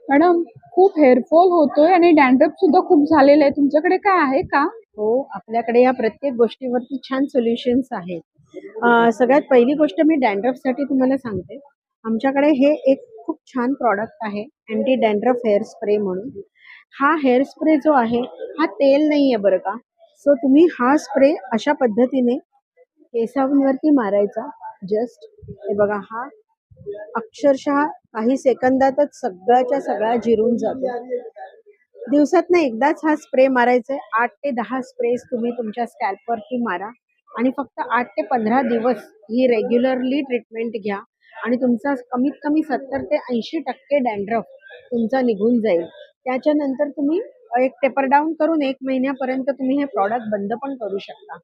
Madam, खूप hair fall होतोय आणि डॅन्ड्रफ सुद्धा खूप झालेलं आहे. तुमच्याकडे काय आहे का? हो, आपल्याकडे या प्रत्येक गोष्टीवरती छान सोल्युशन्स आहेत. सगळ्यात पहिली गोष्ट मी डॅन्ड्रफसाठी तुम्हाला सांगते. आमच्याकडे हे एक खूप छान प्रॉडक्ट आहे, अँटी डॅन्ड्रफ हेअर स्प्रे म्हणून. हा हेअर स्प्रे जो आहे, हा तेल नाही आहे बरं का. सो तुम्ही हा स्प्रे अशा पद्धतीने केसांवरती मारायचा. जस्ट हे बघा, हा अक्षरशः काही सेकंदातच सगळ्याच्या सगळा जिरून जातो. दिवसातनं एकदाच हा स्प्रे मारायचा आहे. 8 ते 10 स्प्रेस तुम्ही तुमच्या स्कॅल्पवरती मारा आणि फक्त 8 ते 15 दिवस ही रेग्युलरली ट्रीटमेंट घ्या आणि तुमचा कमीत कमी 70 ते 80% डॅन्ड्रफ तुमचा निघून जाईल. त्याच्यानंतर तुम्ही एक टेपर डाऊन करून 1 महिन्यापर्यंत तुम्ही हे प्रॉडक्ट बंद पण करू शकता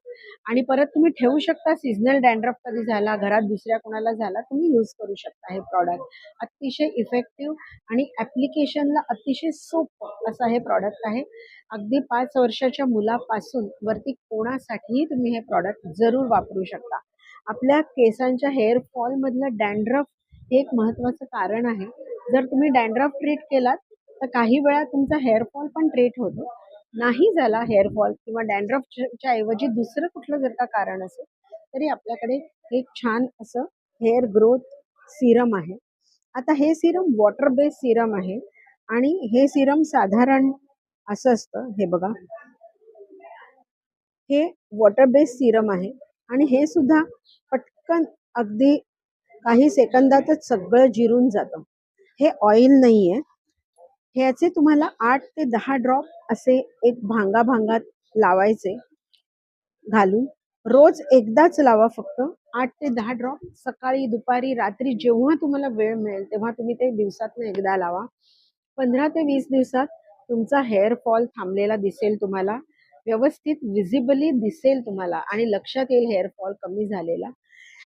आणि परत तुम्ही ठेवू शकता. सीझनल डॅन्ड्रफ कधी झाला, घरात दुसऱ्या कोणाला झाला, तुम्ही यूज करू शकता हे प्रॉडक्ट. अतिशय इफेक्टिव्ह आणि ॲप्लिकेशनला अतिशय सोपं असं हे प्रॉडक्ट आहे. अगदी 5 वर्षाच्या मुलापासून वरती कोणासाठीही तुम्ही हे प्रॉडक्ट जरूर वापरू शकता. आपल्या केसांच्या हेअर फॉलमधलं डॅन्ड्रफ हे एक महत्त्वाचं कारण आहे. जर तुम्ही डॅन्ड्रफ ट्रीट केलात, तर काही वेळा तुमचा हेअर फॉल पण ट्रीट होतो. नाही झाला हेअर फॉल किंवा डॅन्ड्रफच्या ऐवजी दुसरं कुठलं जर का कारण असेल, तरी आपल्याकडे एक छान असं हेअर ग्रोथ सीरम आहे. आता हे सीरम वॉटर बेस सीरम आहे आणि हे सीरम साधारण असं असतं, हे बघा, हे वॉटर बेस सीरम आहे आणि हे सुद्धा पटकन अगदी काही सेकंदातच सगळं जिरून जातं. हे ऑइल नाही आहे. ह्याचे तुम्हाला 8 ते 10 ड्रॉप असे एक भांगाभांगात लावायचे घालून. रोज एकदाच लावा फक्त. 8 ते 10 ड्रॉप सकाळी, दुपारी, रात्री जेव्हा तुम्हाला वेळ मिळेल तेव्हा तुम्ही ते दिवसातून एकदा लावा. 15 ते 20 दिवसात तुमचा हेअर फॉल थांबलेला दिसेल तुम्हाला. व्यवस्थित विजिबली दिसेल तुम्हाला आणि लक्षात येईल हेअर फॉल कमी झालेला.